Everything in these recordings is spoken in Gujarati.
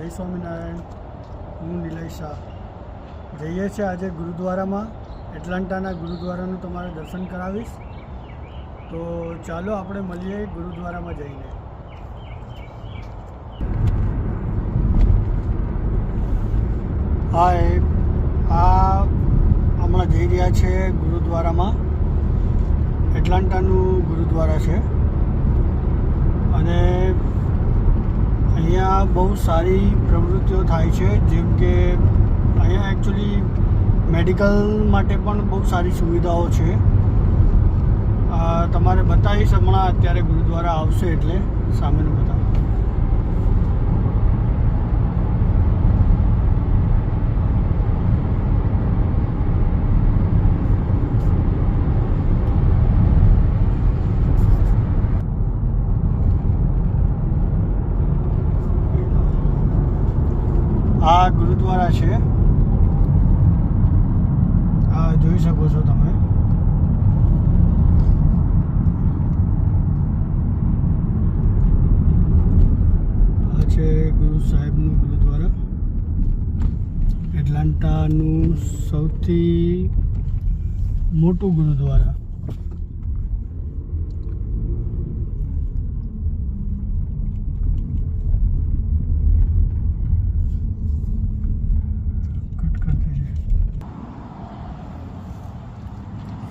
જય સ્વામિનારાયણ. હું નિલય શાહ. જઈએ છીએ આજે ગુરુદ્વારામાં. એટલાન્ટાના ગુરુદ્વારાનું તમારે દર્શન કરાવીશ. તો ચાલો આપણે મળીએ ગુરુદ્વારામાં જઈને. આ હમણાં જઈ રહ્યા છે ગુરુદ્વારામાં. એટલાન્ટાનું ગુરુદ્વારા છે અને અહીંયા બહુ સારી પ્રવૃત્તિઓ થાય છે, જેમ કે અહીંયા એકચ્યુઅલી મેડિકલ માટે પણ બહુ સારી સુવિધાઓ છે. તમારે બતાવીશ હમણાં, અત્યારે ગુરુદ્વારા આવશે એટલે સામેનું બતાવો. આ ગુરુદ્વારા છે, આ જોઈ શકો છો તમે. આ છે ગુરુ સાહેબનું ગુરુદ્વારા. એટલાન્ટાનું સૌથી મોટું ગુરુદ્વારા.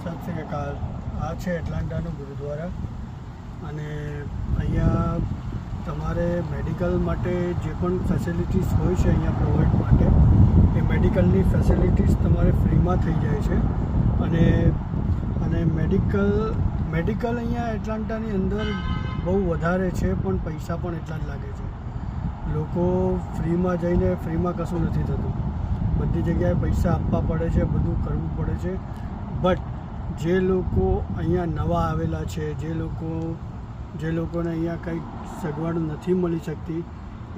સત શ્રી અકાલ. આ છે એટલાન્ટાનું ગુરુદ્વારા અને અહીંયા તમારે મેડિકલ માટે જે પણ ફેસિલિટીઝ હોય છે અહીંયા પ્રોવાઈડ માટે, એ મેડિકલની ફેસિલિટીઝ તમારે ફ્રીમાં થઈ જાય છે. અને મેડિકલ અહીંયા એટલાન્ટાની અંદર બહુ વધારે છે, પણ પૈસા પણ એટલા જ લાગે છે. લોકો ફ્રીમાં જઈને ફ્રીમાં કશું નથી થતું. બધી જગ્યાએ પૈસા આપવા પડે છે, બધું કરવું પડે છે. બટ જે લોકો અહીંયા નવા આવેલા છે, જે લોકોને અહીંયા કંઈક સગવડ નથી મળી શકતી,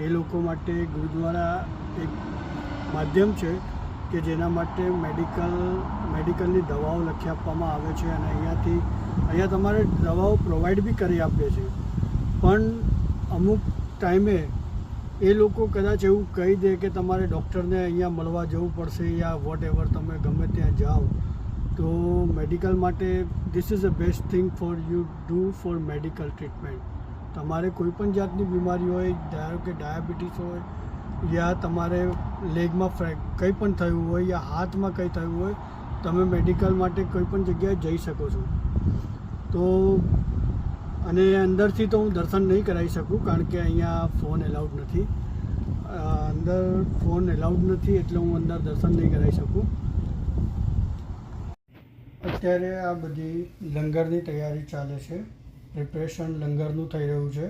એ લોકો માટે ગુરુદ્વારા એક માધ્યમ છે કે જેના માટે મેડિકલની દવાઓ લખી આપવામાં આવે છે અને અહીંયા તમારે દવાઓ પ્રોવાઈડ બી કરી આપે છે. પણ અમુક ટાઈમે એ લોકો કદાચ એવું કહી દે કે તમારે ડૉક્ટરને અહીંયા મળવા જવું પડશે યા વોટ એવર, તમે ગમે ત્યાં જાઓ. તો મેડિકલ માટે this is a best thing for you do for medical treatment. તમારે કોઈ પણ જાતની બીમારી હોય, ધારો કે ડાયાબિટીસ હોય યા તમારે લેગમાં કંઈ પણ થયું હોય યા હાથમાં કંઈ થયું હોય, તમે મેડિકલ માટે કોઈ પણ જગ્યાએ જઈ શકો છો. તો અને અંદરથી તો હું દર્શન નહીં કરાવી શકું, કારણ કે અહીંયા ફોન એલાઉડ નથી. અંદર ફોન એલાઉડ નથી એટલે હું અંદર દર્શન નહીં કરાવી શકું. અત્યારે આ બધી લંગરની તૈયારી ચાલે છે. પ્રિપરેશન લંગરનું થઈ રહ્યું છે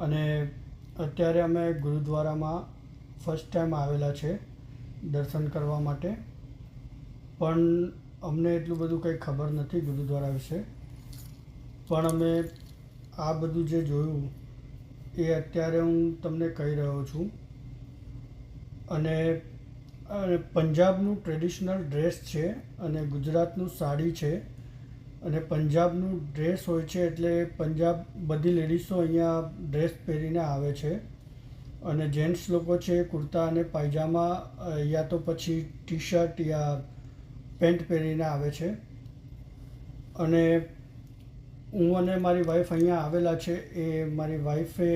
અને અત્યારે અમે ગુરુદ્વારામાં ફર્સ્ટ ટાઈમ આવેલા છે દર્શન કરવા માટે. પણ અમને એટલું બધું કંઈ ખબર નથી ગુરુદ્વારા વિશે. પણ અમે આ બધું જે જોયું એ અત્યારે હું તમને કહી રહ્યો છું. અને પંજાબનું ટ્રેડિશનલ ડ્રેસ છે અને ગુજરાતનું સાડી છે. અને પંજાબનું ડ્રેસ હોય છે એટલે પંજાબ બધી લેડીઝો અહીંયા ડ્રેસ પહેરીને આવે છે અને જેન્ટ્સ લોકો છે કુર્તા અને પાયજામા યા તો પછી ટી શર્ટ યા પેન્ટ પહેરીને આવે છે. અને હું અને મારી વાઈફ અહીંયા આવેલા છે. એ મારી વાઈફે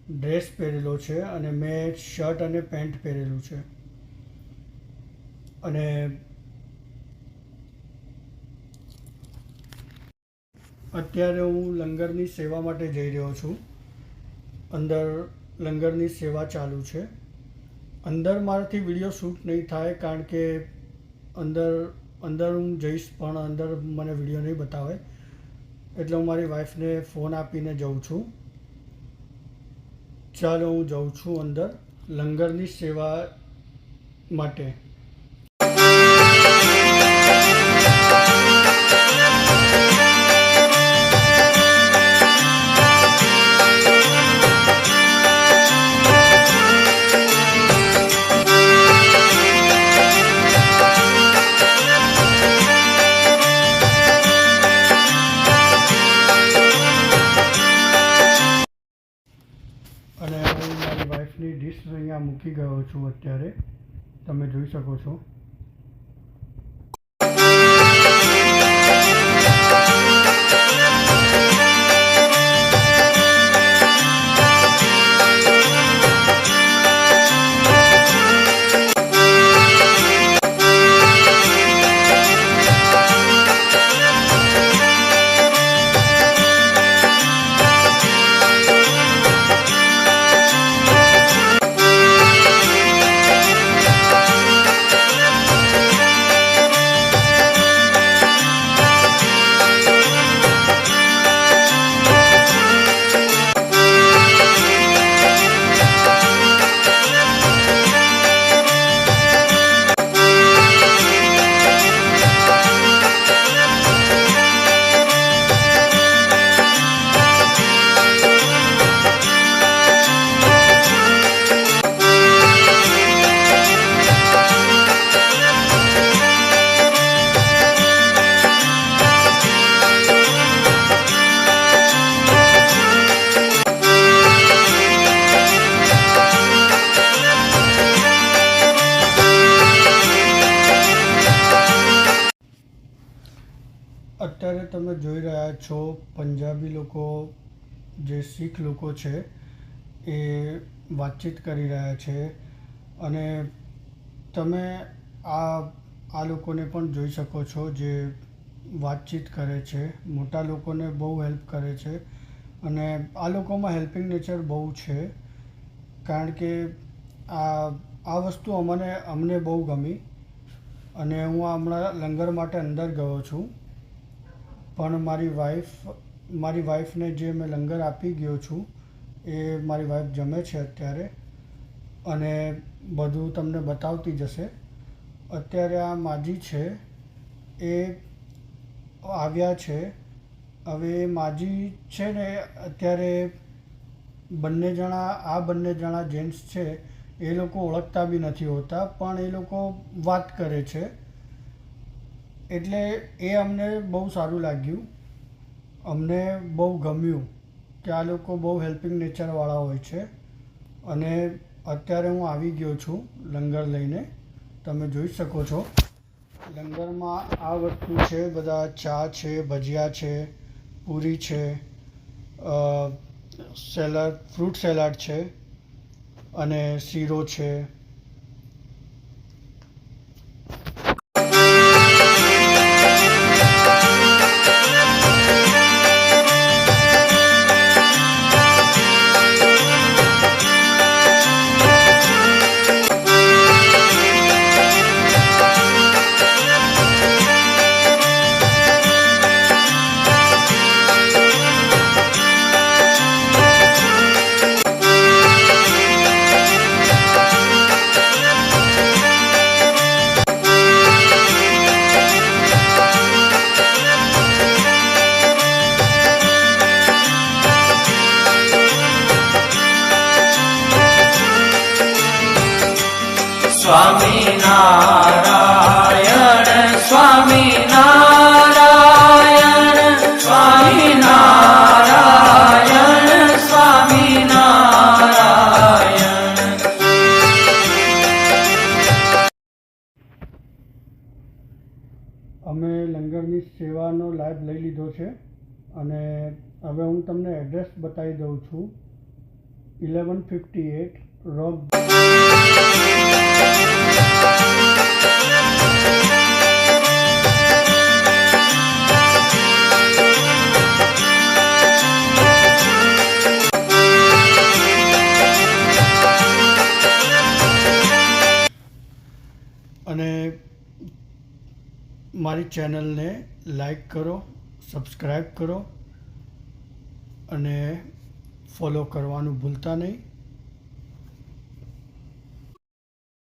ડ્રેસ પહેરેલો છે અને મેં શર્ટ અને પેન્ટ પહેરેલું છે. અને અત્યારે હું લંગરની સેવા માટે જઈ રહ્યો છું. અંદર લંગરની સેવા ચાલુ છે. અંદર મારાથી વિડીયો શૂટ નહીં થાય, કારણ કે અંદર હું જઈશ પણ અંદર મને વિડીયો નહીં બતાવે, એટલે હું મારી વાઈફને ફોન આપીને જઉં છું. ચાલો હું જઉં છું અંદર લંગરની સેવા માટે. અને હું મારી વાઈફની ડિશ અહીંયા મૂકી ગયો છું. અત્યારે તમે જોઈ શકો છો. અત્યારે તમે જોઈ રહ્યા છો પંજાબી લોકો, જે શીખ લોકો છે એ વાતચીત કરી રહ્યા છે. અને તમે આ લોકોને પણ જોઈ શકો છો જે વાતચીત કરે છે. મોટા લોકોને બહુ હેલ્પ કરે છે અને આ લોકોમાં હેલ્પિંગ નેચર બહુ છે. કારણ કે આ વસ્તુ અમને બહુ ગમી. અને હું હમણાં લંગર માટે અંદર ગયો છું, પણ મારી વાઈફને જે મેં લંગર આપી ગયો છું એ મારી વાઈફ જમે છે અત્યારે, અને બધું તમને બતાવતી જશે. અત્યારે આ માજી છે એ આવ્યા છે. હવે એ માજી છે ને અત્યારે બંને જણા જેન્ટ્સ છે એ લોકો ઓળખતા બી નથી હોતા, પણ એ લોકો વાત કરે છે. એટલે એ અમને બહુ સારું લાગ્યું. અમને બહુ ગમ્યું કે આ લોકો બહુ હેલ્પિંગ નેચરવાળા હોય છે. અને અત્યારે હું આવી ગયો છું લંગર લઈને. તમે જોઈ શકો છો લંગરમાં આ વસ્તુ છે. બધા ચા છે, ભજીયા છે, પૂરી છે, ફ્રૂટ સલાડ છે અને શીરો છે. સ્વામિનારાયણ સ્વામિનારાયણ સ્વામિનારાયણ સ્વામિનારાયણ. અમે લંગરની સેવાનો લાભ લઈ લીધો છે અને હવે હું તમને એડ્રેસ બતાવી દઉં છું. 1158 રોક અને મારી ચેનલને લાઈક કરો, સબસ્ક્રાઈબ કરો અને ફોલો કરવાનું ભૂલતા નહીં.